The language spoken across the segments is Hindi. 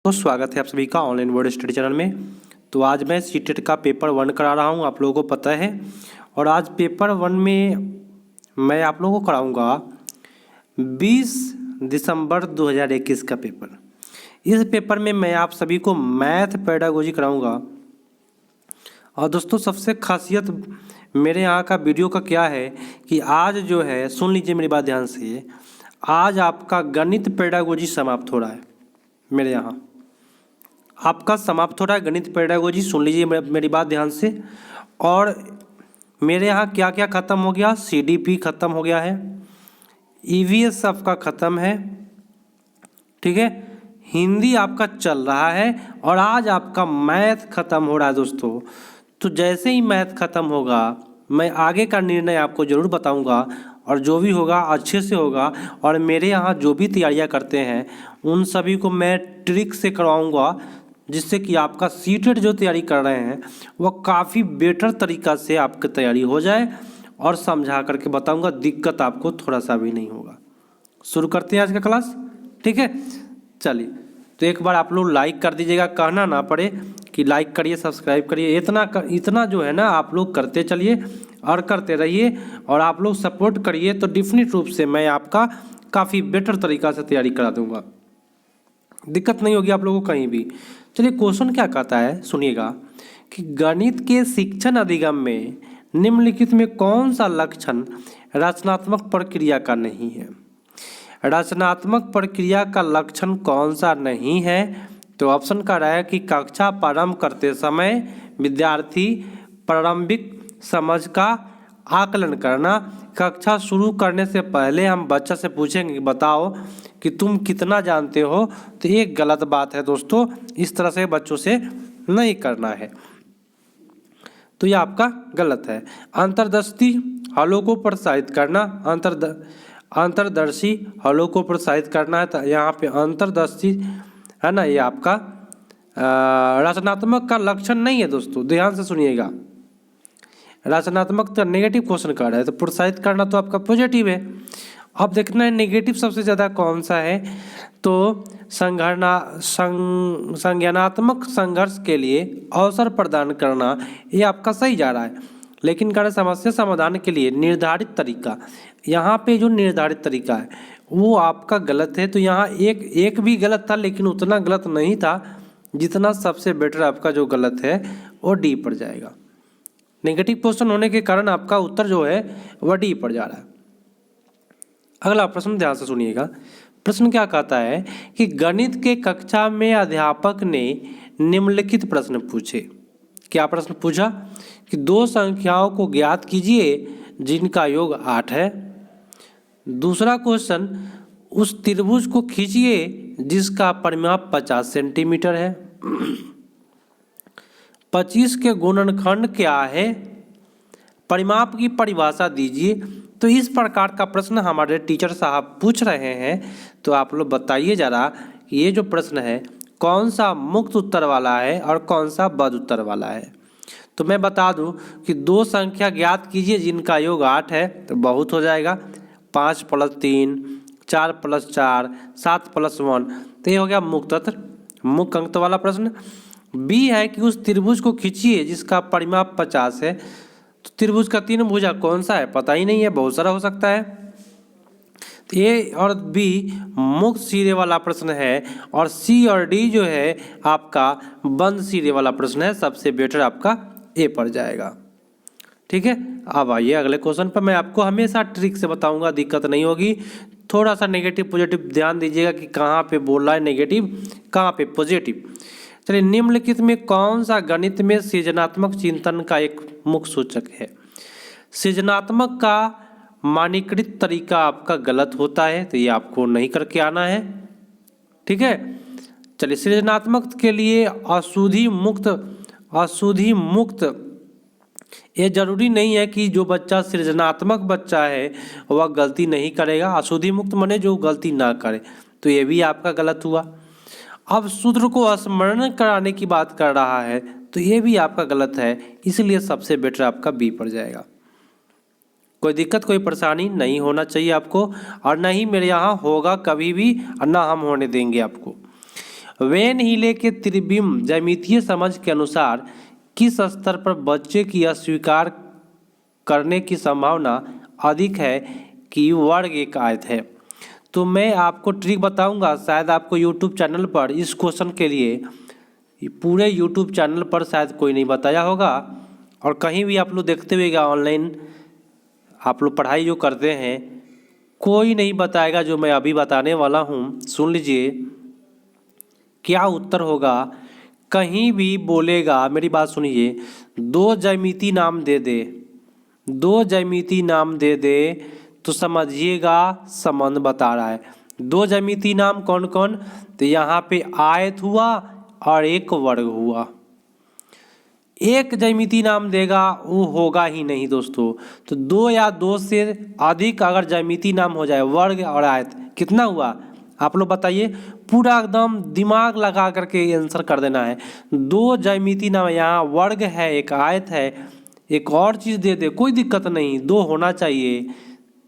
तो स्वागत है आप सभी का ऑनलाइन बोर्ड स्टडी चैनल में। तो आज मैं सीटेट का पेपर 1 करा रहा हूं, आप लोगों को पता है। और आज पेपर 1 में मैं आप लोगों को कराऊंगा 20 दिसंबर 2021 का पेपर। इस पेपर में मैं आप सभी को मैथ पेडागोजी कराऊंगा। और दोस्तों सबसे खासियत मेरे यहाँ का वीडियो का क्या है कि आज जो है, सुन लीजिए मेरी बात ध्यान से, आज आपका गणित पेडागोजी समाप्त हो रहा है। मेरे यहाँ आपका समाप्त हो रहा है गणित पेडागोजी, सुन लीजिए मेरी बात ध्यान से। और मेरे यहाँ क्या क्या ख़त्म हो गया, सीडीपी ख़त्म हो गया है, ईवीएस आपका ख़त्म है, ठीक है, हिंदी आपका चल रहा है और आज आपका मैथ ख़त्म हो रहा है दोस्तों। तो जैसे ही मैथ ख़त्म होगा मैं आगे का निर्णय आपको ज़रूर बताऊंगा और जो भी होगा अच्छे से होगा। और मेरे यहाँ जो भी तैयारियाँ करते हैं उन सभी को मैं ट्रिक से करवाऊँगा, जिससे कि आपका सीटेट जो तैयारी कर रहे हैं वह काफ़ी बेटर तरीक़ा से आपकी तैयारी हो जाए और समझा करके बताऊंगा, दिक्कत आपको थोड़ा सा भी नहीं होगा। शुरू करते हैं आज का क्लास, ठीक है। चलिए, तो एक बार आप लोग लाइक कर दीजिएगा, कहना ना पड़े कि लाइक करिए सब्सक्राइब करिए, इतना जो है ना आप लोग करते चलिए और करते रहिए। और आप लोग सपोर्ट करिए तो डेफिनेट रूप से मैं आपका काफ़ी बेटर तरीक़ा से तैयारी करा दूँगा, दिक्कत नहीं होगी आप लोगों को कहीं भी। चलिए, क्वेश्चन क्या कहता है सुनिएगा कि गणित के शिक्षण अधिगम में निम्नलिखित में कौन सा लक्षण रचनात्मक प्रक्रिया का नहीं है। रचनात्मक प्रक्रिया का लक्षण कौन सा नहीं है? तो ऑप्शन कह रहा है कि कक्षा प्रारंभ करते समय विद्यार्थी प्रारंभिक समझ का आकलन करना। कक्षा शुरू करने से पहले हम बच्चा से पूछेंगे कि बताओ कि तुम कितना जानते हो, तो ये गलत बात है दोस्तों, इस तरह से बच्चों से नहीं करना है, तो ये आपका गलत है। अंतर्दृष्टि हलों को प्रोत्साहित करना, अंतर्दर्शी हलों को प्रोत्साहित करना है, तो यहाँ पे अंतर्दृष्टि है ना, ये आपका रचनात्मक का लक्षण नहीं है दोस्तों, ध्यान से सुनिएगा। रचनात्मक तो नेगेटिव क्वेश्चन कर रहा है, तो प्रोत्साहित करना तो आपका पॉजिटिव है। अब देखना है नेगेटिव सबसे ज़्यादा कौन सा है, तो संज्ञानात्मक संघर्ष के लिए अवसर प्रदान करना, ये आपका सही जा रहा है। लेकिन कार्य समस्या समाधान के लिए निर्धारित तरीका, यहाँ पे जो निर्धारित तरीका है वो आपका गलत है। तो यहाँ एक भी गलत था, लेकिन उतना गलत नहीं था जितना सबसे बेटर आपका जो गलत है वो डी पर जाएगा। नेगेटिव क्वेश्चन होने के कारण आपका उत्तर जो है वह डी पर जा रहा है। अगला प्रश्न ध्यान से सुनिएगा। प्रश्न क्या कहता है कि गणित के कक्षा में अध्यापक ने निम्नलिखित प्रश्न पूछे। क्या प्रश्न पूछा कि दो संख्याओं को ज्ञात कीजिए जिनका योग 8 है। दूसरा क्वेश्चन, उस त्रिभुज को खींचिए जिसका परिमाप 50 सेंटीमीटर है। 25 के गुणनखंड क्या है, परिमाप की परिभाषा दीजिए। तो इस प्रकार का प्रश्न हमारे टीचर साहब पूछ रहे हैं, तो आप लोग बताइए जरा कि ये जो प्रश्न है कौन सा मुक्त उत्तर वाला है और कौन सा बद उत्तर वाला है। तो मैं बता दूं कि दो संख्या ज्ञात कीजिए जिनका योग 8 है, तो बहुत हो जाएगा 5 + 3, 4 + 4, 7 + 1, तो ये हो गया मुक्त अंक वाला प्रश्न। बी है कि उस त्रिभुज को खींचिए जिसका परिमाप 50 है। तो त्रिभुज का 3 भुजा कौन सा है पता ही नहीं है, बहुत सारा हो सकता है। तो ए और बी मुक्त सिरे वाला प्रश्न है और सी और डी जो है आपका बंद सिरे वाला प्रश्न है। सबसे बेटर आपका ए पर जाएगा, ठीक है। अब आइए अगले क्वेश्चन पर। मैं आपको हमेशा ट्रिक से बताऊंगा, दिक्कत नहीं होगी। थोड़ा सा नेगेटिव पॉजिटिव ध्यान दीजिएगा कि कहाँ पे बोल रहा है नेगेटिव, कहाँ पे पॉजिटिव। चलिए, निम्नलिखित में कौन सा गणित में सृजनात्मक चिंतन का एक मुख्य सूचक है। सृजनात्मक का मानकीकृत तरीका आपका गलत होता है, तो ये आपको नहीं करके आना है, ठीक है। चलिए, सृजनात्मक के लिए अशुद्धि मुक्त, ये जरूरी नहीं है कि जो बच्चा सृजनात्मक बच्चा है वह गलती नहीं करेगा। अशुद्धि मुक्त माने जो गलती ना करे, तो ये भी आपका गलत हुआ। अब सूत्र को स्मरण कराने की बात कर रहा है, तो ये भी आपका गलत है, इसलिए सबसे बेटर आपका बी पर जाएगा। कोई दिक्कत कोई परेशानी नहीं होना चाहिए आपको, और ना ही मेरे यहाँ होगा कभी भी, और ना हम होने देंगे आपको। वेन हिले के त्रिविम ज्यामितीय समझ के अनुसार किस स्तर पर बच्चे की अस्वीकार करने की संभावना अधिक है कि वर्ग एक आयत है। तो मैं आपको ट्रिक बताऊंगा, शायद आपको यूट्यूब चैनल पर इस क्वेश्चन के लिए पूरे यूट्यूब चैनल पर शायद कोई नहीं बताया होगा, और कहीं भी आप लोग देखते हुएगा ऑनलाइन आप लोग पढ़ाई जो करते हैं कोई नहीं बताएगा जो मैं अभी बताने वाला हूँ। सुन लीजिए क्या उत्तर होगा। कहीं भी बोलेगा, मेरी बात सुनिए, दो ज्यामिति नाम दे दे, दो ज्यामिति नाम दे दे तो समझिएगा संबंध बता रहा है। दो ज्यामिति नाम कौन कौन, तो यहाँ पे आयत हुआ और एक वर्ग हुआ। एक ज्यामिति नाम देगा वो होगा ही नहीं दोस्तों। तो दो या दो से अधिक अगर ज्यामिति नाम हो जाए, वर्ग और आयत, कितना हुआ आप लोग बताइए, पूरा एकदम दिमाग लगा करके आंसर कर देना है। दो ज्यामिति नाम, यहाँ वर्ग है, एक आयत है, एक और चीज़ दे दे कोई दिक्कत नहीं, दो होना चाहिए,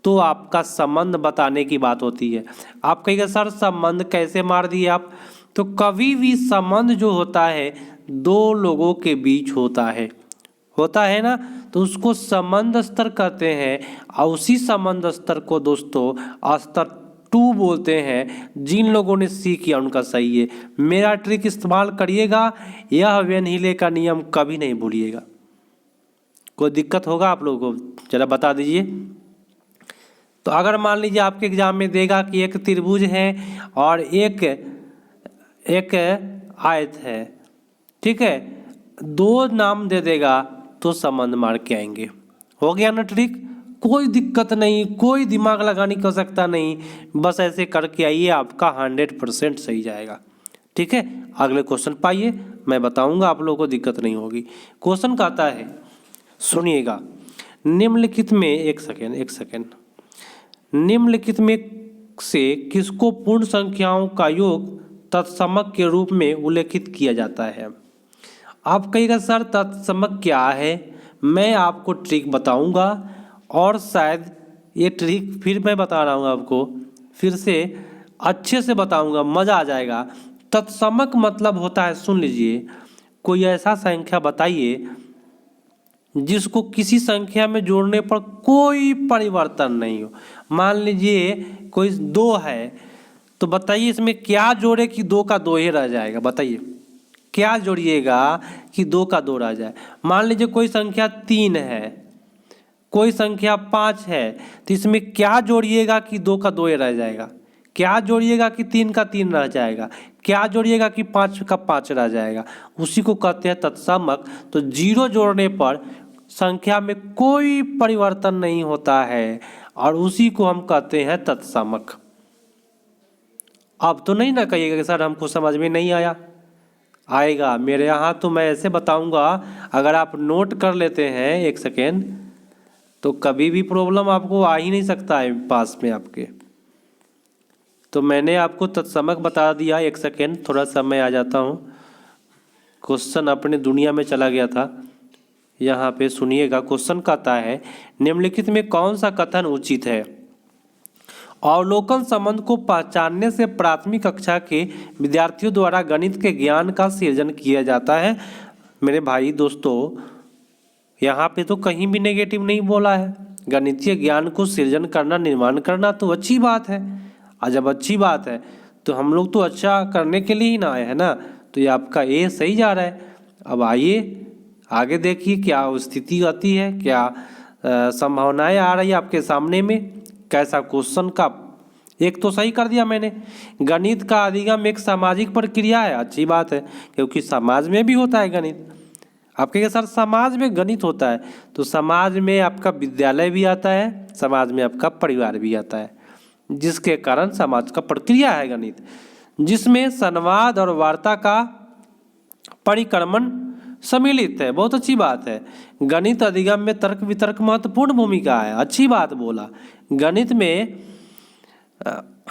तो आपका संबंध बताने की बात होती है। आप कहिएगा सर संबंध कैसे मार दिए आप, तो कभी भी संबंध जो होता है दो लोगों के बीच होता है ना, तो उसको संबंध स्तर कहते हैं। और उसी संबंध स्तर को दोस्तों स्तर 2 बोलते हैं। जिन लोगों ने सी किया उनका सही है। मेरा ट्रिक इस्तेमाल करिएगा, यह वेन हिले का नियम कभी नहीं भूलिएगा। कोई दिक्कत होगा आप लोगों को जरा बता दीजिए। तो अगर मान लीजिए आपके एग्जाम में देगा कि एक त्रिभुज है और एक आयत है, ठीक है, दो नाम दे देगा तो संबंध मार के आएंगे। हो गया ना ट्रिक, कोई दिक्कत नहीं, कोई दिमाग लगाने की आवश्यकता नहीं, बस ऐसे करके आइए, आपका 100% सही जाएगा। ठीक है, अगले क्वेश्चन पाइए, मैं बताऊंगा, आप लोगों को दिक्कत नहीं होगी। क्वेश्चन कहता है, सुनिएगा, निम्नलिखित में एक सेकेंड निम्नलिखित में से किसको पूर्ण संख्याओं का योग तत्समक के रूप में उल्लेखित किया जाता है। आप कहिएगा सर तत्समक क्या है, मैं आपको ट्रिक बताऊंगा, और शायद ये ट्रिक फिर मैं बता रहा हूँ आपको, फिर से अच्छे से बताऊंगा, मज़ा आ जाएगा। तत्समक मतलब होता है, सुन लीजिए, कोई ऐसा संख्या बताइए जिसको किसी संख्या में जोड़ने पर कोई परिवर्तन नहीं हो। मान लीजिए कोई 2 है, तो बताइए इसमें क्या जोड़े कि 2 का 2 ही रह जाएगा, बताइए क्या जोड़िएगा कि 2 का 2 रह जाए। मान लीजिए कोई संख्या 3 है, कोई संख्या 5 है, तो इसमें क्या जोड़िएगा कि 2 का 2 ही रह जाएगा, क्या जोड़िएगा कि 3 का 3 रह जाएगा, क्या जोड़िएगा कि 5 का 5 रह जाएगा, उसी को कहते हैं तत्समक। तो 0 जोड़ने पर संख्या में कोई परिवर्तन नहीं होता है और उसी को हम कहते हैं तत्समक। अब तो नहीं ना कहिएगा कि सर हमको समझ में नहीं आया, आएगा मेरे यहाँ तो मैं ऐसे बताऊंगा। अगर आप नोट कर लेते हैं एक सेकेंड तो कभी भी प्रॉब्लम आपको आ ही नहीं सकता है पास में आपके। तो मैंने आपको तत्समक बता दिया। एक सेकेंड थोड़ा सा मैं आ जाता हूँ, क्वेश्चन अपने दुनिया में चला गया था। यहाँ पे सुनिएगा, क्वेश्चन कहता है, निम्नलिखित में कौन सा कथन उचित है। अवलोकन संबंध को पहचानने से प्राथमिक कक्षा के विद्यार्थियों द्वारा गणित के ज्ञान का सृजन किया जाता है। मेरे भाई दोस्तों, यहाँ पे तो कहीं भी नेगेटिव नहीं बोला है। गणितीय ज्ञान को सृजन करना, निर्माण करना तो अच्छी बात है, और जब अच्छी बात है तो हम लोग तो अच्छा करने के लिए ही ना आए हैं ना। तो ये आपका ए सही जा रहा है। अब आइए आगे देखिए क्या स्थिति आती है, क्या संभावनाएं आ रही है आपके सामने में, कैसा क्वेश्चन का। एक तो सही कर दिया मैंने, गणित का अधिगम एक सामाजिक प्रक्रिया है, अच्छी बात है, क्योंकि समाज में भी होता है गणित। आप कहेंगे सर समाज में गणित होता है, तो समाज में आपका विद्यालय भी आता है, समाज में आपका परिवार भी आता है, जिसके कारण समाज का प्रक्रिया है गणित, जिसमें संवाद और वार्ता का परिक्रमण सम्मिलित है। बहुत अच्छी बात है। गणित अधिगम में तर्क वितर्क महत्वपूर्ण भूमिका है, अच्छी बात बोला। गणित में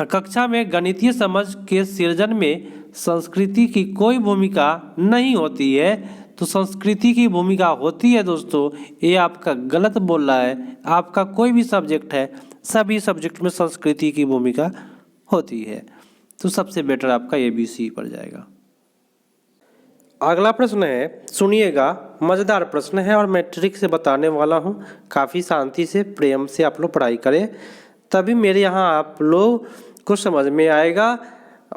कक्षा में गणितीय समझ के सृजन में संस्कृति की कोई भूमिका नहीं होती है, तो संस्कृति की भूमिका होती है दोस्तों। ये आपका गलत बोल रहा है। आपका कोई भी सब्जेक्ट है, सभी सब्जेक्ट में संस्कृति की भूमिका होती है। तो सबसे बेटर आपका ABC पड़ जाएगा। अगला प्रश्न है, सुनिएगा, मज़ेदार प्रश्न है और मैं ट्रिक से बताने वाला हूँ। काफ़ी शांति से, प्रेम से आप लोग पढ़ाई करें, तभी मेरे यहाँ आप लोग को समझ में आएगा,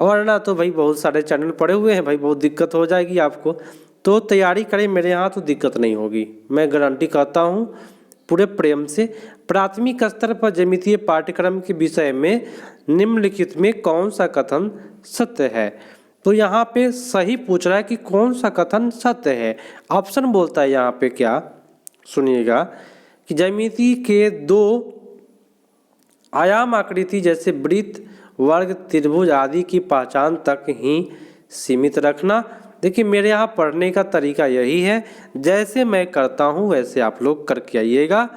वरना तो भाई बहुत सारे चैनल पड़े हुए हैं भाई, बहुत दिक्कत हो जाएगी आपको। तो तैयारी करें, मेरे यहाँ तो दिक्कत नहीं होगी, मैं गारंटी करता हूँ पूरे प्रेम से। प्राथमिक स्तर पर ज्यामितीय पाठ्यक्रम के विषय में निम्नलिखित में कौन सा कथन सत्य है? तो यहाँ पे सही पूछ रहा है कि कौन सा कथन सत्य है। ऑप्शन बोलता है यहाँ पे क्या, सुनिएगा, कि ज्यामिति के 2 आयाम आकृति जैसे वृत्त, वर्ग, त्रिभुज आदि की पहचान तक ही सीमित रखना। देखिए मेरे यहाँ पढ़ने का तरीका यही है, जैसे मैं करता हूँ वैसे आप लोग करके आइएगा,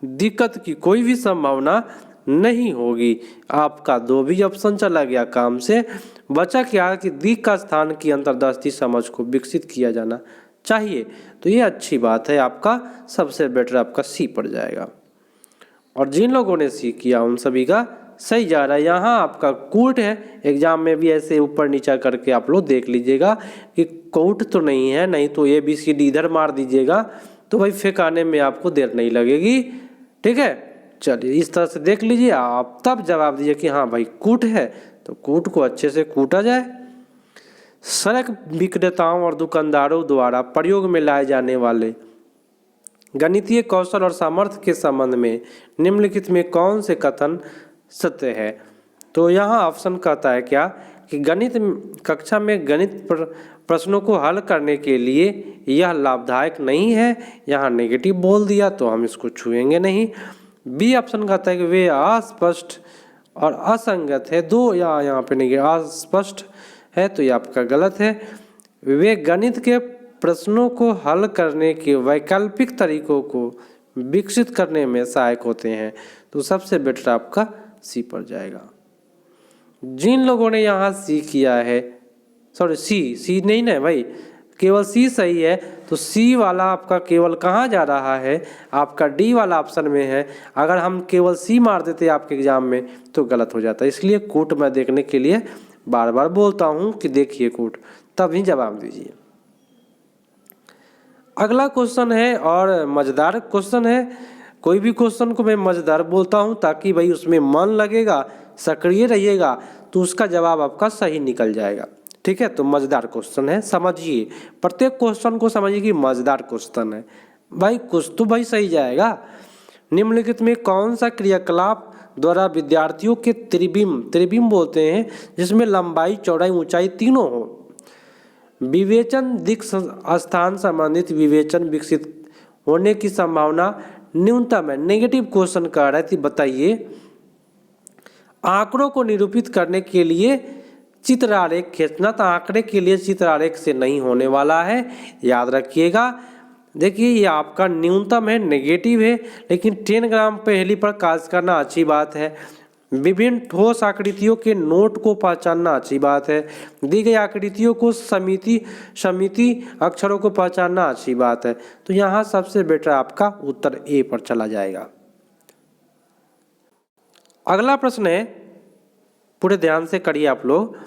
दिक्कत की कोई भी संभावना नहीं होगी। आपका 2 भी ऑप्शन चला गया काम से। बचा क्या कि दिक् का स्थान की अंतर्दृष्टि समझ को विकसित किया जाना चाहिए, तो ये अच्छी बात है। आपका सबसे बेटर आपका C पड़ जाएगा। और जिन लोगों ने C किया उन सभी का सही जा रहा है। यहाँ आपका कूट है, एग्जाम में भी ऐसे ऊपर नीचा करके आप लोग देख लीजिएगा कि कूट तो नहीं है, नहीं तो ABCD इधर मार दीजिएगा, तो भाई फेंकाने में आपको देर नहीं लगेगी। ठीक है, चलिए इस तरह से देख लीजिए, आप तब जवाब दीजिए कि हाँ भाई कूट है, तो कूट को अच्छे से कूटा जाए। सड़क विक्रेताओं और दुकानदारों द्वारा प्रयोग में लाए जाने वाले गणितीय कौशल और सामर्थ्य के संबंध में निम्नलिखित में कौन से कथन सत्य है? तो यहाँ ऑप्शन कहता है क्या कि गणित कक्षा में गणित प्रश्नों को हल करने के लिए यह लाभदायक नहीं है। यहाँ नेगेटिव बोल दिया तो हम इसको छुएंगे नहीं। बी ऑप्शन कहता है कि वे अस्पष्ट और असंगत है। 2 यहाँ पे नहीं, अस्पष्ट है तो ये आपका गलत है। वे गणित के प्रश्नों को हल करने के वैकल्पिक तरीकों को विकसित करने में सहायक होते हैं, तो सबसे बेटर आपका C पड़ जाएगा। जिन लोगों ने यहाँ C किया है, सॉरी C नहीं ना भाई, केवल C सही है, तो C वाला आपका केवल कहाँ जा रहा है, आपका D वाला ऑप्शन में है। अगर हम केवल C मार देते आपके एग्जाम में तो गलत हो जाता है, इसलिए कूट मैं देखने के लिए बार बार बोलता हूँ कि देखिए कूट, तब ही जवाब दीजिए। अगला क्वेश्चन है और मज़ेदार क्वेश्चन है। कोई भी क्वेश्चन को मैं मज़ेदार बोलता हूँ ताकि भाई उसमें मन लगेगा, सक्रिय रहिएगा, तो उसका जवाब आपका सही निकल जाएगा। ठीक है, तो मज़ेदार क्वेश्चन है, समझिए, प्रत्येक क्वेश्चन को समझिए कि मज़ेदार क्वेश्चन है भाई, कुछ तो भाई सही जाएगा। निम्नलिखित में कौन सा क्रियाकलाप द्वारा विद्यार्थियों के त्रिबिंब बोलते हैं जिसमें लंबाई, चौड़ाई, ऊंचाई तीनों हो? विवेचन दिक् स्थान संबंधित विवेचन विकसित होने की संभावना न्यूनतम है। नेगेटिव क्वेश्चन कह रहा है, बताइए आंकड़ों को निरूपित करने के लिए चित्र आरेख खींचना, तो आंकड़े के लिए चित्र आरेख से नहीं होने वाला है, याद रखिएगा। देखिए ये आपका न्यूनतम है, नेगेटिव है, लेकिन 10 ग्राम पहेली पर कार्य करना अच्छी बात है। विभिन्न ठोस आकृतियों के नोट को पहचानना अच्छी बात है। दी गई आकृतियों को समिति अक्षरों को पहचानना अच्छी बात है। तो यहाँ सबसे बेटर आपका उत्तर A पर चला जाएगा। अगला प्रश्न है, पूरे ध्यान से करिए आप लोग।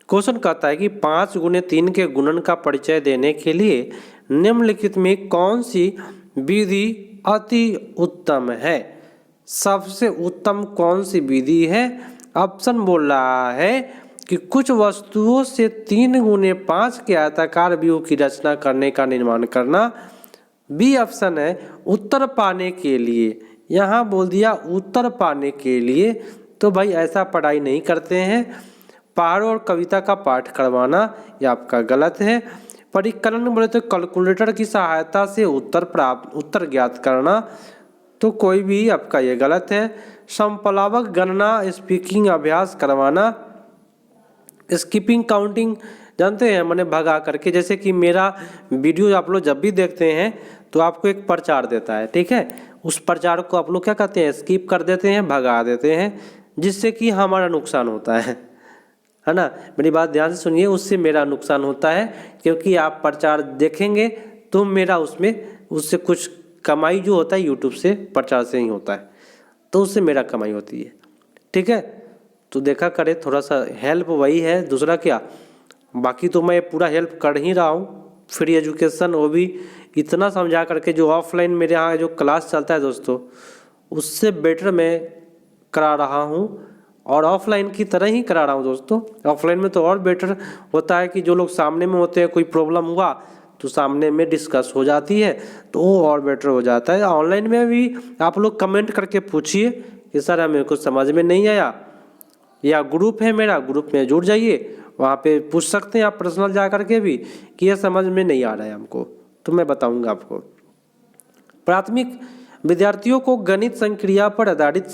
क्वेश्चन कहता है कि 5 × 3 के गुणन का परिचय देने के लिए निम्नलिखित में कौन सी विधि अति उत्तम है? सबसे उत्तम कौन सी विधि है? ऑप्शन बोल रहा है कि कुछ वस्तुओं से 3 × 5 के आयताकार व्यूह की रचना करने का निर्माण करना। बी ऑप्शन है उत्तर पाने के लिए। यहाँ बोल दिया उत्तर पाने के लिए, तो भाई ऐसा पढ़ाई नहीं करते हैं। पहाड़ों और कविता का पाठ करवाना, ये आपका गलत है। परिकलन बोले तो कैलकुलेटर की सहायता से उत्तर ज्ञात करना, तो कोई भी आपका ये गलत है। समपलावक गणना, स्पीकिंग अभ्यास करवाना, स्किपिंग काउंटिंग जानते हैं, मैंने भगा करके, जैसे कि मेरा वीडियो आप लोग जब भी देखते हैं तो आपको एक प्रचार देता है, ठीक है, उस प्रचार को आप लोग क्या कहते हैं, स्किप कर देते हैं, भगा देते हैं, जिससे कि हमारा नुकसान होता है ना। मेरी बात ध्यान से सुनिए, उससे मेरा नुकसान होता है, क्योंकि आप प्रचार देखेंगे तो मेरा उससे कुछ कमाई जो होता है यूट्यूब से, प्रचार से ही होता है, तो उससे मेरा कमाई होती है, ठीक है। तो देखा करे, थोड़ा सा हेल्प वही है, दूसरा क्या। बाकी तो मैं पूरा हेल्प कर ही रहा हूँ, फ्री एजुकेशन, वो भी इतना समझा करके। जो ऑफलाइन मेरे यहाँ जो क्लास चलता है दोस्तों, उससे बेटर मैं करा रहा हूँ और ऑफलाइन की तरह ही करा रहा हूँ दोस्तों। ऑफलाइन में तो और बेटर होता है कि जो लोग सामने में होते हैं, कोई प्रॉब्लम हुआ तो सामने में डिस्कस हो जाती है, तो वो और बेटर हो जाता है। ऑनलाइन में भी आप लोग कमेंट करके पूछिए कि सर हमें कुछ समझ में नहीं आया, या ग्रुप है मेरा, ग्रुप में जुड़ जाइए, वहाँ पे पूछ सकते हैं आप पर्सनल जा करके भी कि यह समझ में नहीं आ रहा है हमको, तो मैं बताऊँगा आपको। प्राथमिक विद्यार्थियों को गणित संक्रिया पर आधारित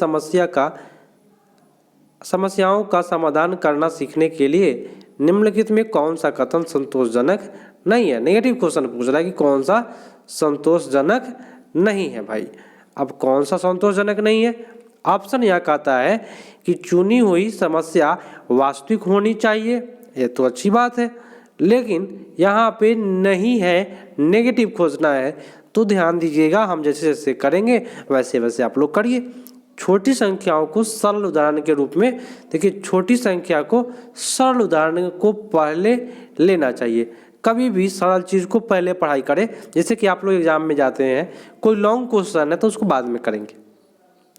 समस्याओं का समाधान करना सीखने के लिए निम्नलिखित में कौन सा कथन संतोषजनक नहीं है। नेगेटिव क्वेश्चन पूछ रहा है कि कौन सा संतोषजनक नहीं है भाई। अब कौन सा संतोषजनक नहीं है, ऑप्शन यह कहता है कि चुनी हुई समस्या वास्तविक होनी चाहिए, ये तो अच्छी बात है, लेकिन यहाँ पे नहीं है, नेगेटिव खोजना है। तो ध्यान दीजिएगा, हम जैसे जैसे करेंगे वैसे वैसे आप लोग करिए। छोटी संख्याओं को सरल उदाहरण के रूप में देखिए, छोटी संख्या को सरल उदाहरण को पहले लेना चाहिए। कभी भी सरल चीज़ को पहले पढ़ाई करें। जैसे कि आप लोग एग्जाम में जाते हैं, कोई लॉन्ग क्वेश्चन है तो उसको बाद में करेंगे,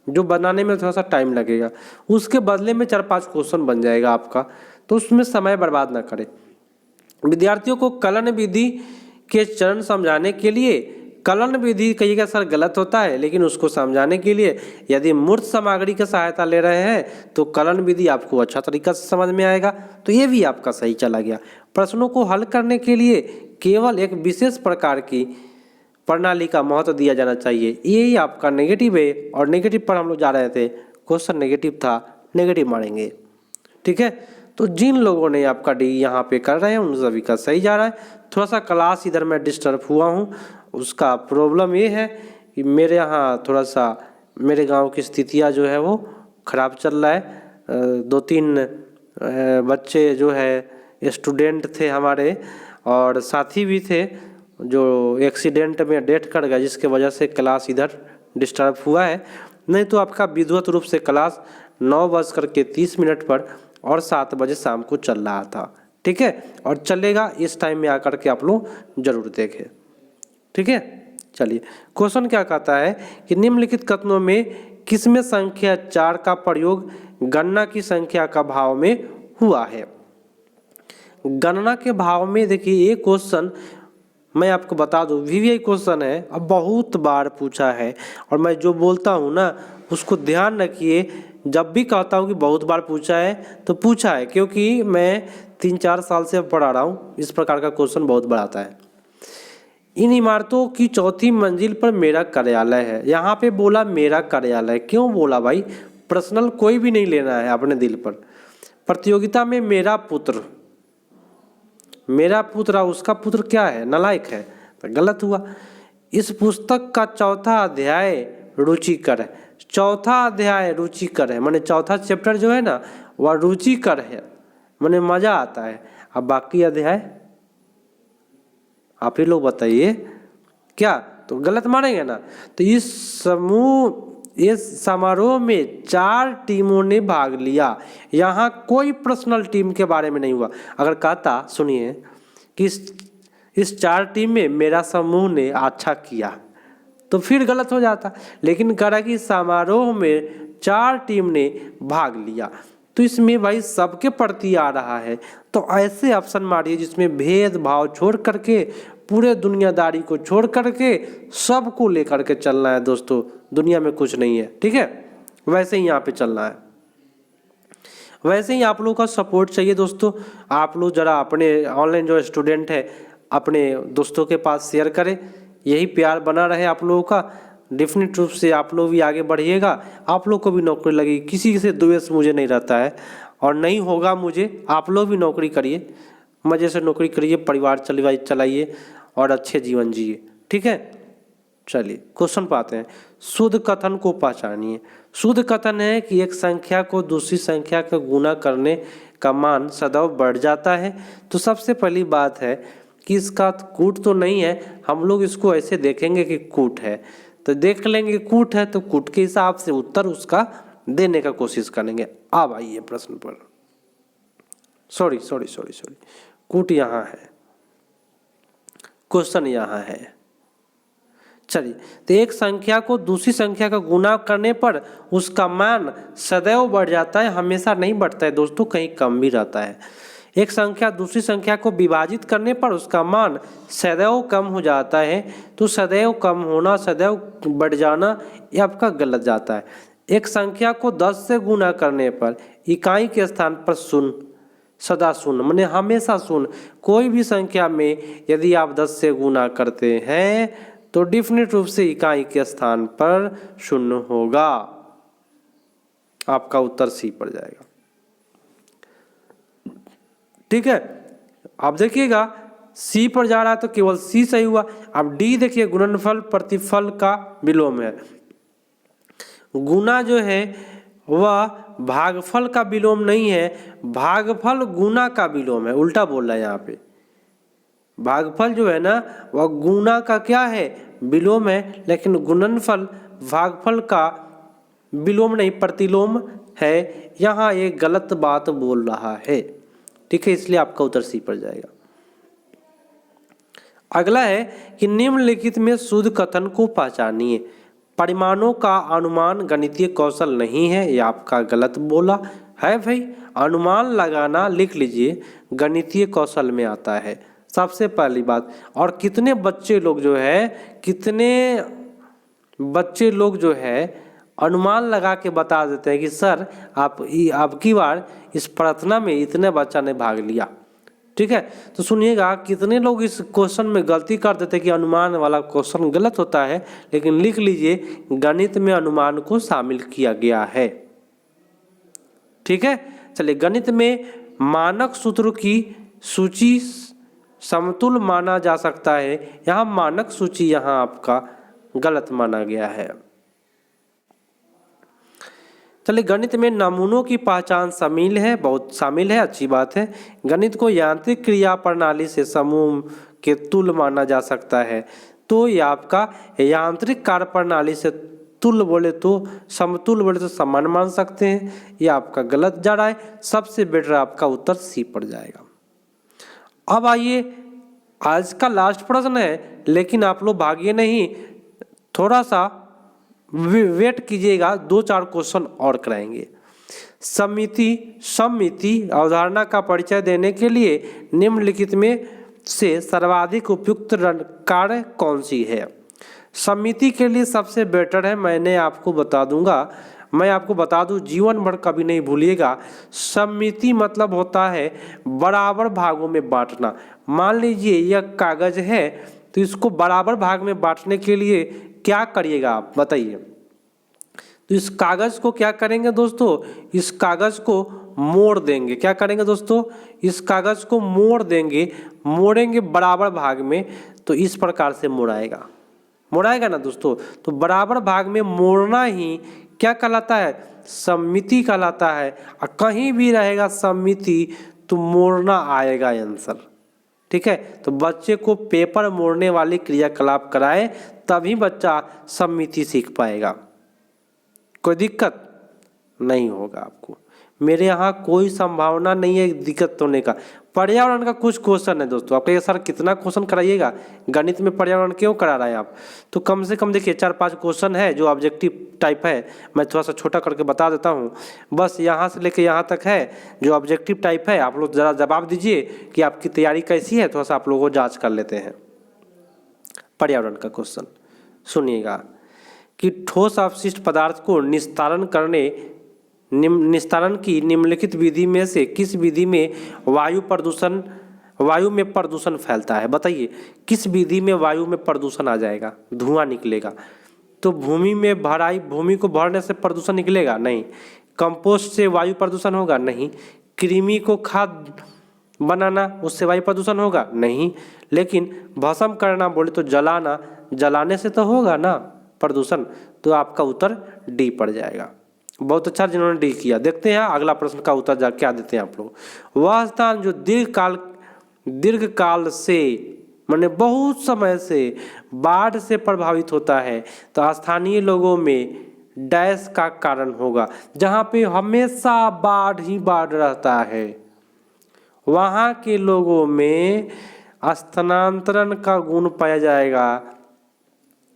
जो बनाने में थोड़ा सा टाइम लगेगा, उसके बदले में 4-5 क्वेश्चन बन जाएगा आपका, तो उसमें समय बर्बाद ना करें। विद्यार्थियों को कलन विधि के चरण समझाने के लिए, कलन विधि कहिएगा सर गलत होता है, लेकिन उसको समझाने के लिए यदि मूर्त सामग्री की सहायता ले रहे हैं तो कलन विधि आपको अच्छा तरीका से समझ में आएगा, तो ये भी आपका सही चला गया। प्रश्नों को हल करने के लिए केवल एक विशेष प्रकार की प्रणाली का महत्व दिया जाना चाहिए, यही आपका नेगेटिव है। और नेगेटिव पर हम लोग जा रहे थे, क्वेश्चन नेगेटिव था, नेगेटिव मारेंगे, ठीक है। तो जिन लोगों ने आपका डी यहाँ पे कर रहे हैं उन सभी का सही जा रहा है। थोड़ा सा क्लास इधर मैं डिस्टर्ब हुआ हूँ, उसका प्रॉब्लम ये है कि मेरे यहाँ थोड़ा सा मेरे गांव की स्थितियाँ जो है वो ख़राब चल रहा है। 2-3 बच्चे जो है स्टूडेंट थे हमारे और साथी भी थे जो एक्सीडेंट में डेथ कर गया, जिसके वजह से क्लास इधर डिस्टर्ब हुआ है। नहीं तो आपका विधिवत रूप से क्लास 9:30 पर और 7 बजे शाम को चल रहा था, ठीक है, और चलेगा। इस टाइम में आकर के आप लोग जरूर देखें, ठीक है। चलिए, क्वेश्चन क्या कहता है कि निम्नलिखित कथनों में किसमें संख्या 4 का प्रयोग गणना की संख्या का भाव में हुआ है। गणना के भाव में देखिए, ये क्वेश्चन मैं आपको बता दूं वीवीआई क्वेश्चन है, अब बहुत बार पूछा है, और मैं जो बोलता हूं ना उसको ध्यान रखिए। जब भी कहता हूं कि बहुत बार पूछा है तो पूछा है, क्योंकि मैं 3-4 साल से पढ़ा रहा हूं। इस प्रकार का क्वेश्चन बहुत बार आता है। इन इमारतों की चौथी मंजिल पर मेरा कार्यालय है। यहाँ पे बोला मेरा कार्यालय, क्यों बोला भाई, पर्सनल कोई भी नहीं लेना है अपने दिल पर। प्रतियोगिता में मेरा पुत्र उसका पुत्र क्या है, नालायक है, तो गलत हुआ। इस पुस्तक का चौथा अध्याय रुचिकर है। चौथा अध्याय रुचिकर है, माने चौथा चैप्टर जो है ना वह रुचिकर है, माने मजा आता है। अब बाकी अध्याय आप ही लोग बताइए क्या, तो गलत मानेंगे ना। तो इस समारोह में 4 टीमों ने भाग लिया। यहाँ कोई पर्सनल टीम के बारे में नहीं हुआ। अगर कहता सुनिए कि इस 4 टीम में मेरा समूह ने अच्छा किया तो फिर गलत हो जाता, लेकिन कह रहा कि समारोह में 4 टीम ने भाग लिया, तो इसमें भाई सबके प्रति आ रहा है। तो ऐसे ऑप्शन मारिए जिसमें भेदभाव छोड़ करके, पूरे दुनियादारी को छोड़ करके सबको लेकर के चलना है दोस्तों। दुनिया में कुछ नहीं है, ठीक है, वैसे ही यहाँ पे चलना है। वैसे ही आप लोगों का सपोर्ट चाहिए दोस्तों। आप लोग जरा अपने ऑनलाइन जो स्टूडेंट है अपने दोस्तों के पास शेयर करें, यही प्यार बना रहे आप लोगों का। डेफिनेट रूप से आप लोग भी आगे बढ़िएगा, आप लोग को भी नौकरी लगेगी। किसी से द्वेष मुझे नहीं रहता है और नहीं होगा मुझे। आप लोग भी नौकरी करिए, मज़े से नौकरी करिए, परिवार चलाइए और अच्छे जीवन जिए, ठीक है। चलिए क्वेश्चन पाते हैं। शुद्ध कथन को पहचानिए। शुद्ध कथन है कि एक संख्या को दूसरी संख्या का गुना करने का मान सदैव बढ़ जाता है। तो सबसे पहली बात है कि इसका कूट तो नहीं है, हम लोग इसको ऐसे देखेंगे कि कूट है, तो देख लेंगे कूट है तो कूट के हिसाब से उत्तर उसका देने का कोशिश करेंगे। अब आइए प्रश्न पर। सॉरी, कूट यहाँ है, क्वेश्चन यहाँ है। चलिए, तो एक संख्या को दूसरी संख्या का गुना करने पर उसका मान सदैव बढ़ जाता है, हमेशा नहीं बढ़ता है दोस्तों, कहीं कम भी रहता है। एक संख्या दूसरी संख्या को विभाजित करने पर उसका मान सदैव कम हो जाता है। तो सदैव कम होना, सदैव बढ़ जाना, ये आपका गलत जाता है। एक संख्या को 10 से गुना करने पर इकाई के स्थान पर शून्य, सदा शून्य, माने हमेशा शून्य। कोई भी संख्या में यदि आप 10 से गुना करते हैं तो डिफिनिट रूप से इकाई के स्थान पर शून्य होगा। आपका उत्तर सी पड़ जाएगा। ठीक है, आप देखिएगा सी पर जा रहा है तो केवल सी सही हुआ। अब डी देखिए, गुणनफल प्रतिफल का विलोम है। गुना जो है वह भागफल का विलोम नहीं है, भागफल गुना का विलोम है। उल्टा बोल रहा है यहाँ पे। भागफल जो है ना वह गुना का क्या है, विलोम है, लेकिन गुणनफल भागफल का विलोम नहीं, प्रतिलोम है। यहाँ एक गलत बात बोल रहा है। ठीक है, इसलिए आपका उत्तर सी पर जाएगा। अगला है कि निम्नलिखित में शुद्ध कथन को पहचानिए। परिमाणों का अनुमान गणितीय कौशल नहीं है, ये आपका गलत बोला है भाई। अनुमान लगाना लिख लीजिए, गणितीय कौशल में आता है सबसे पहली बात। और कितने बच्चे लोग जो है अनुमान लगा के बता देते हैं कि सर आप की बार इस प्रार्थना में इतने बच्चा ने भाग लिया। ठीक है, तो सुनिएगा कितने लोग इस क्वेश्चन में गलती कर देते हैं कि अनुमान वाला क्वेश्चन गलत होता है, लेकिन लिख लीजिए गणित में अनुमान को शामिल किया गया है। ठीक है, चलिए, गणित में मानक सूत्रों की सूची समतुल्य माना जा सकता है। यहाँ मानक सूची यहाँ आपका गलत माना गया है। चलिए, गणित में नमूनों की पहचान शामिल है, बहुत शामिल है, अच्छी बात है। गणित को यांत्रिक क्रिया प्रणाली से समूह के तुल्य माना जा सकता है। तो ये आपका यांत्रिक कार्य प्रणाली से तुल्य बोले तो, समतुल्य बोले तो समान मान सकते हैं। ये आपका गलत जा रहा है। सबसे बेटर आपका उत्तर सी पड़ जाएगा। अब आइए, आज का लास्ट प्रश्न है, लेकिन आप लोग भागिए नहीं, थोड़ा सा वेट कीजिएगा, 2-4 क्वेश्चन और कराएंगे। सममिति अवधारणा का परिचय देने के लिए निम्नलिखित में से सर्वाधिक उपयुक्त कार्य कौन सी है। सममिति के लिए सबसे बेटर है, मैं आपको बता दूं, जीवन भर कभी नहीं भूलिएगा। सममिति मतलब होता है बराबर भागों में बांटना। मान लीजिए यह कागज है, तो इसको बराबर भाग में बांटने के लिए क्या करिएगा आप बताइए। तो इस कागज को क्या करेंगे दोस्तों, इस कागज को मोड़ देंगे। क्या करेंगे दोस्तों, इस कागज को मोड़ेंगे बराबर भाग में। तो इस प्रकार से मोड़ाएगा ना दोस्तों। तो बराबर भाग में मोड़ना ही क्या कहलाता है, सममिति कहलाता है। और कहीं भी रहेगा सममिति तो मोड़ना आएगा आंसर। ठीक है, तो बच्चे को पेपर मोड़ने वाली क्रियाकलाप कराए, तभी बच्चा सममिति सीख पाएगा। कोई दिक्कत नहीं होगा आपको। मेरे यहाँ कोई संभावना नहीं है दिक्कत होने का। पर्यावरण का कुछ क्वेश्चन है दोस्तों। आप कहिए सर कितना क्वेश्चन कराइएगा, गणित में पर्यावरण क्यों करा रहे हैं आप। तो कम से कम देखिए 4-5 क्वेश्चन है जो ऑब्जेक्टिव टाइप है। मैं थोड़ा सा छोटा करके बता देता हूँ। बस यहाँ से लेके यहाँ तक है जो ऑब्जेक्टिव टाइप है। आप लोग ज़रा जवाब दीजिए कि आपकी तैयारी कैसी है, थोड़ा सा आप लोगों को जाँच कर लेते हैं। पर्यावरण का क्वेश्चन सुनिएगा कि ठोस अपशिष्ट पदार्थ को निस्तारण की निम्नलिखित विधि में से किस विधि में वायु में प्रदूषण फैलता है। बताइए किस विधि में वायु में प्रदूषण आ जाएगा, धुआं निकलेगा। तो भूमि को भरने से प्रदूषण निकलेगा नहीं। कंपोस्ट से वायु प्रदूषण होगा नहीं। कृमि को खाद बनाना, उससे वायु प्रदूषण होगा नहीं। लेकिन भस्म करना बोले तो जलाने से तो होगा ना प्रदूषण। तो आपका उत्तर डी पड़ जाएगा। बहुत अच्छा जिन्होंने डी किया। देखते हैं अगला प्रश्न का उत्तर क्या देते हैं आप लोग। वह स्थान जो दीर्घ काल से माने बहुत समय से बाढ़ से प्रभावित होता है, तो स्थानीय लोगों में डैश का कारण होगा। जहाँ पे हमेशा बाढ़ ही बाढ़ रहता है वहाँ के लोगों में स्थानांतरण का गुण पाया जाएगा।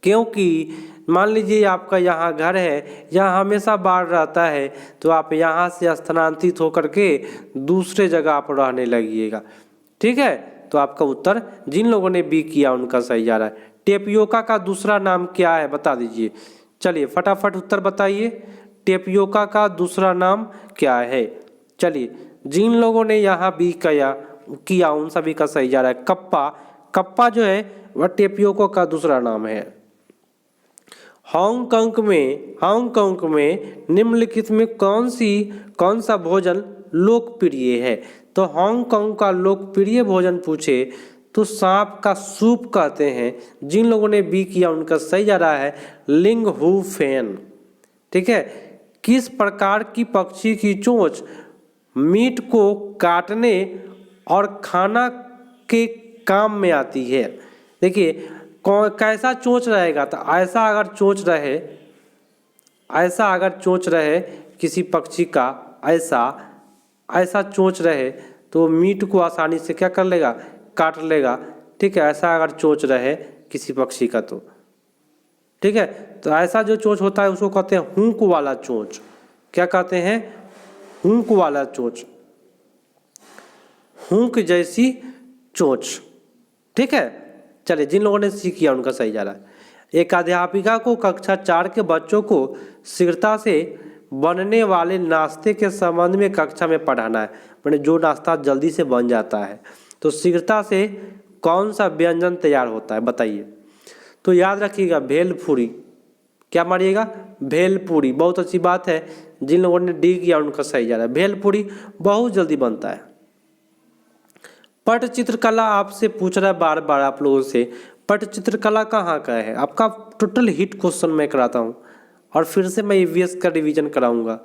क्योंकि मान लीजिए आपका यहाँ घर है, यहाँ हमेशा बाढ़ रहता है, तो आप यहाँ से स्थानांतरित होकर के दूसरे जगह आप रहने लगिएगा। ठीक है, तो आपका उत्तर जिन लोगों ने बी किया उनका सही जा रहा है। टेपियोका का दूसरा नाम क्या है बता दीजिए। चलिए फटाफट उत्तर बताइए, टेपियोका का दूसरा नाम क्या है। चलिए जिन लोगों ने यहाँ बी किया उन सभी का सही जा रहा है। कप्पा, कप्पा जो है वह टेपियोका का दूसरा नाम है। हांगकांग में निम्नलिखित में कौन सा भोजन लोकप्रिय है। तो हांगकांग का लोकप्रिय भोजन पूछे तो सांप का सूप कहते हैं। जिन लोगों ने बी किया उनका सही जा रहा है लिंग हु फेन। ठीक है, किस प्रकार की पक्षी की चोंच मीट को काटने और खाना के काम में आती है। देखिए कैसा चोंच रहेगा, तो ऐसा अगर चोंच रहे किसी पक्षी का, ऐसा चोंच रहे तो मीट को आसानी से क्या कर लेगा, काट लेगा। ठीक है, ऐसा अगर चोंच रहे किसी पक्षी का तो ठीक है, तो ऐसा जो चोंच होता है उसको कहते हैं हुक वाला चोंच। क्या कहते हैं, हुक वाला चोंच, हुक जैसी चोंच। ठीक है, चलिए जिन लोगों ने सी किया उनका सही जा रहा है। एक अध्यापिका को कक्षा 4 के बच्चों को शीघ्रता से बनने वाले नाश्ते के संबंध में कक्षा में पढ़ाना है। मैंने जो नाश्ता जल्दी से बन जाता है, तो शीघ्रता से कौन सा व्यंजन तैयार होता है बताइए। तो याद रखिएगा भेलपूरी। क्या मारिएगा, भेलपूरी। बहुत अच्छी बात है, जिन लोगों ने डी किया उनका सही जा रहा है। भेलपूरी बहुत जल्दी बनता है। पटचित्रकला आपसे पूछ रहा है बार बार आप लोगों से, पटचित्रकला कहाँ का है। आपका टोटल हिट क्वेश्चन मैं कराता हूँ और फिर से मैं ईवीएस का रिवीजन कराऊंगा,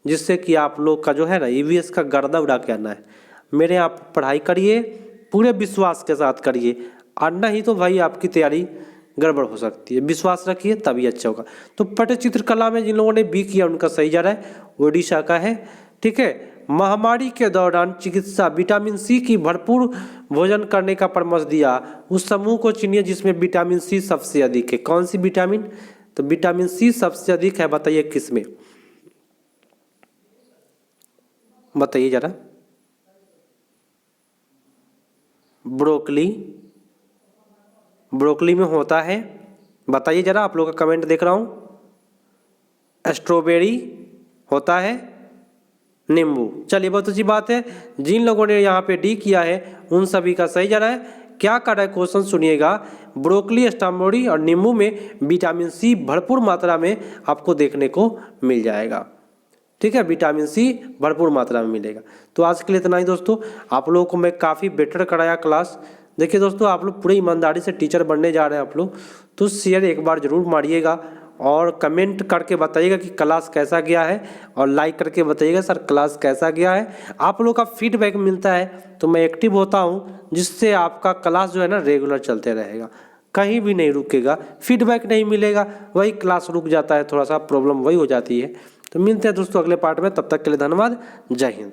जिससे कि आप लोग का जो है ना ईवीएस का गर्दा उड़ा के आना है। मेरे आप पढ़ाई करिए, पूरे विश्वास के साथ करिए, और नहीं तो भाई आपकी तैयारी गड़बड़ हो सकती है। विश्वास रखिए तभी अच्छा होगा। तो पटचित्रकला में जिन लोगों ने बी किया उनका सही जा रहा है, ओडिशा का है। ठीक है, महामारी के दौरान चिकित्सा विटामिन सी की भरपूर भोजन करने का परामर्श दिया। उस समूह को चुनिए जिसमें विटामिन सी सबसे अधिक है। कौन सी विटामिन, तो विटामिन सी सबसे अधिक है, बताइए किसमें, बताइए जरा। ब्रोकली में होता है, बताइए जरा, आप लोग का कमेंट देख रहा हूं। स्ट्रॉबेरी होता है, नींबू। चलिए बहुत अच्छी बात है, जिन लोगों ने यहाँ पे डी किया है उन सभी का सही जा रहा है। क्या कर रहा है क्वेश्चन सुनिएगा। ब्रोकली, स्ट्रॉबेरी और नींबू में विटामिन सी भरपूर मात्रा में आपको देखने को मिल जाएगा। ठीक है, विटामिन सी भरपूर मात्रा में मिलेगा। तो आज के लिए इतना ही दोस्तों, आप लोगों को मैं काफ़ी बेटर कराया क्लास। देखिए दोस्तों, आप लोग पूरी ईमानदारी से टीचर बनने जा रहे हैं आप लोग, तो शेयर एक बार जरूर मारिएगा और कमेंट करके बताइएगा कि क्लास कैसा गया है, और लाइक करके बताइएगा सर क्लास कैसा गया है। आप लोग का फीडबैक मिलता है तो मैं एक्टिव होता हूँ, जिससे आपका क्लास जो है ना रेगुलर चलते रहेगा, कहीं भी नहीं रुकेगा। फीडबैक नहीं मिलेगा वही क्लास रुक जाता है, थोड़ा सा प्रॉब्लम वही हो जाती है। तो मिलते हैं दोस्तों अगले पार्ट में, तब तक के लिए धन्यवाद, जय हिंद।